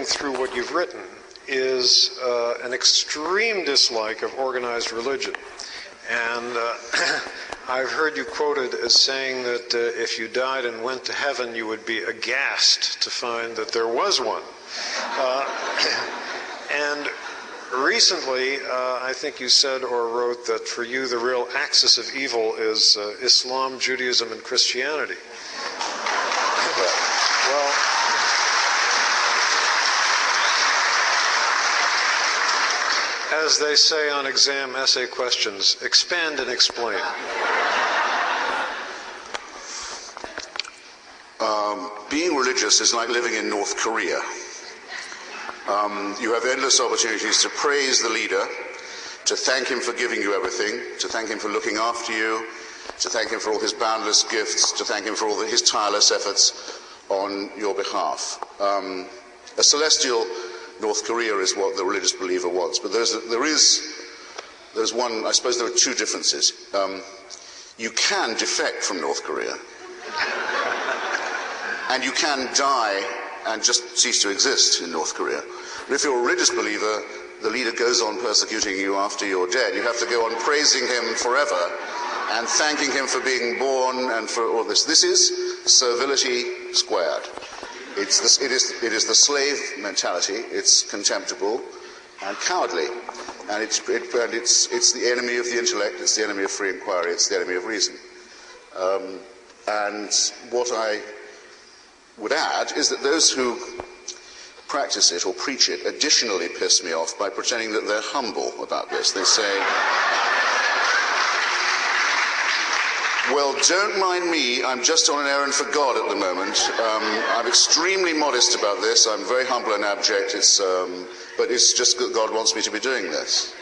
through what you've written is an extreme dislike of organized religion. And I've heard you quoted as saying that if you died and went to heaven, you would be aghast to find that there was one. And recently, I think you said or wrote that for you the real axis of evil is Islam, Judaism, and Christianity. Well, as they say on exam essay questions, expand and explain. Being religious is like living in North Korea. You have endless opportunities to praise the leader, to thank him for giving you everything, to thank him for looking after you, to thank him for all his boundless gifts, to thank him for all his tireless efforts on your behalf. A celestial North Korea is what the religious believer wants, but there's one, I suppose there are two differences. You can defect from North Korea, and you can die and just cease to exist in North Korea. But if you're a religious believer, the leader goes on persecuting you after you're dead. You have to go on praising him forever and thanking him for being born and for all this. This is servility squared. It is the slave mentality. It's contemptible and cowardly. And it's the enemy of the intellect, it's the enemy of free inquiry, it's the enemy of reason. And what I would add is that those who practice it or preach it additionally piss me off by pretending that they're humble about this. They say, well, don't mind me, I'm just on an errand for God at the moment. I'm extremely modest about this, I'm very humble and abject, but it's just that God wants me to be doing this.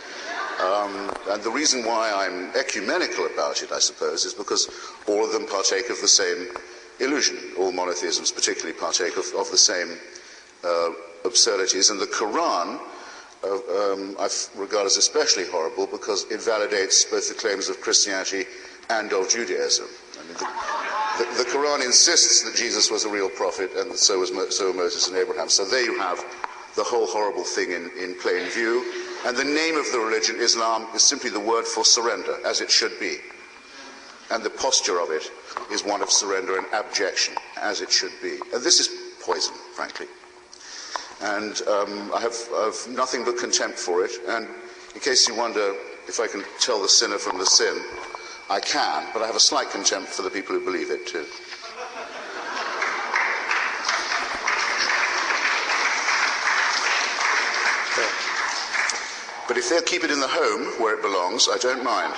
And the reason why I'm ecumenical about it, I suppose, is because all of them partake of the same illusion. All monotheisms particularly partake of the same absurdities. And the Quran I regard as especially horrible because it validates both the claims of Christianity and of Judaism. I mean, the Quran insists that Jesus was a real prophet, and so were Moses and Abraham. So there you have the whole horrible thing in plain view. And the name of the religion, Islam, is simply the word for surrender, as it should be. And the posture of it is one of surrender and abjection, as it should be. And this is poison, frankly. And I have nothing but contempt for it. And in case you wonder if I can tell the sinner from the sin, I can, but I have a slight contempt for the people who believe it too. But if they'll keep it in the home where it belongs, I don't mind.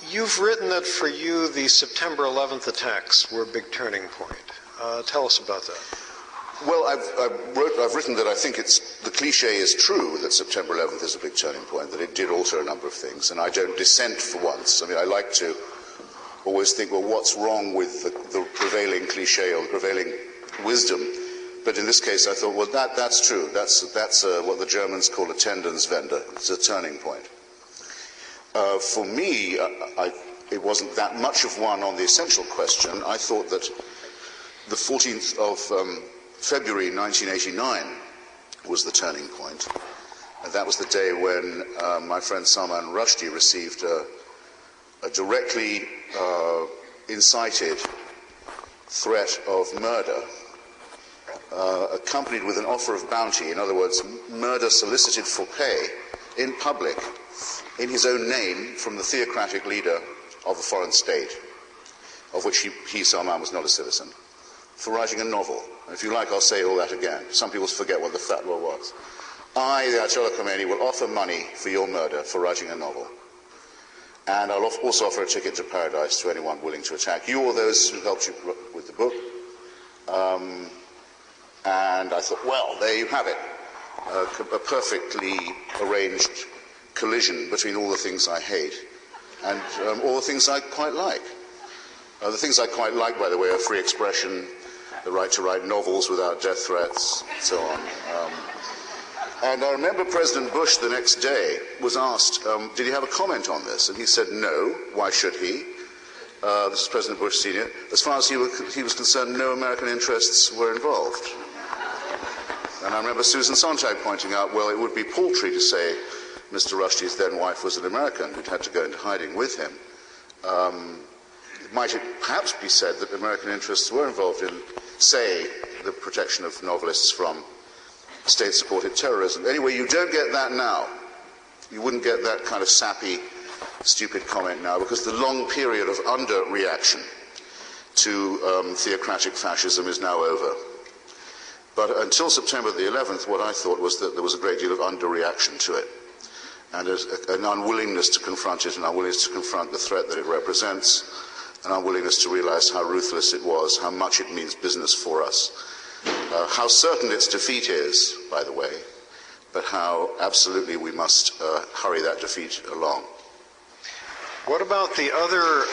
You've written that for you the September 11th attacks were a big turning point. Tell us about that. Well, I've written that I think the cliche is true that September 11th is a big turning point, that it did alter a number of things, and I don't dissent for once. I mean, I like to always think, well, what's wrong with the prevailing cliche or the prevailing wisdom? But in this case, I thought, well, that's true. That's what the Germans call a Tendenwende. It's a turning point. For me, it wasn't that much of one on the essential question. I thought that the 14th of February 1989 was the turning point. And that was the day when my friend Salman Rushdie received a directly incited threat of murder, accompanied with an offer of bounty. In other words, murder solicited for pay in public, in his own name, from the theocratic leader of a foreign state, of which he Salman, was not a citizen, for writing a novel. And if you like, I'll say all that again. Some people forget what the fatwa was. I, the Ayatollah Khomeini, will offer money for your murder for writing a novel. And I'll also offer a ticket to paradise to anyone willing to attack you or those who helped you with the book. And I thought, well, there you have it. A perfectly arranged collision between all the things I hate and all the things I quite like. The things I quite like, by the way, are free expression, the right to write novels without death threats, and so on. And I remember President Bush the next day was asked, did he have a comment on this? And he said no, why should he? this is President Bush Sr., as far as he was concerned, no American interests were involved. And I remember Susan Sontag pointing out, well, it would be paltry to say Mr. Rushdie's then wife was an American who'd had to go into hiding with him. Might it perhaps be said that American interests were involved in, say, the protection of novelists from state-supported terrorism? Anyway, you don't get that now. You wouldn't get that kind of sappy, stupid comment now, because the long period of underreaction to theocratic fascism is now over. But until September the 11th, what I thought was that there was a great deal of underreaction to it, and an unwillingness to confront it, an unwillingness to confront the threat that it represents, an unwillingness to realize how ruthless it was, how much it means business for us, how certain its defeat is, by the way, but how absolutely we must hurry that defeat along. What about the other?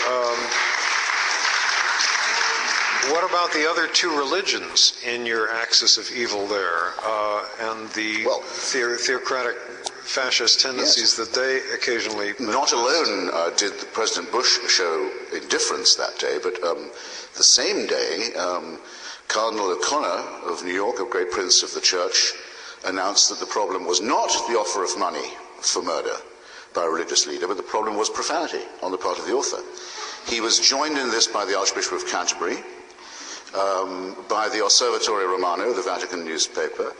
What about the other two religions in your axis of evil there, and the theocratic fascist tendencies that they occasionally... Not alone did President Bush show indifference that day, but the same day, Cardinal O'Connor of New York, a great prince of the church, announced that the problem was not the offer of money for murder by a religious leader, but the problem was profanity on the part of the author. He was joined in this by the Archbishop of Canterbury, by the Osservatore Romano, the Vatican newspaper,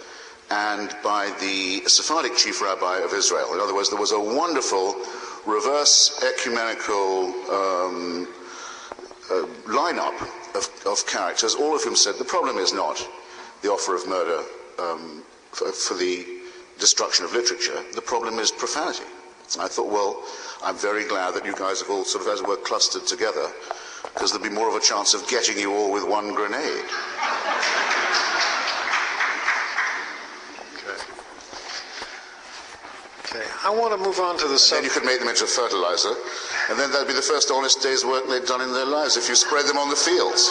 and by the Sephardic chief rabbi of Israel. In other words, there was a wonderful reverse ecumenical lineup of characters, all of whom said the problem is not the offer of murder for the destruction of literature, the problem is profanity. And I thought, well, I'm very glad that you guys have all sort of, as it were, clustered together, because there'd be more of a chance of getting you all with one grenade. Okay, I want to move on to the Then you could make them into fertilizer, and then that'd be the first honest day's work they'd done in their lives if you spread them on the fields.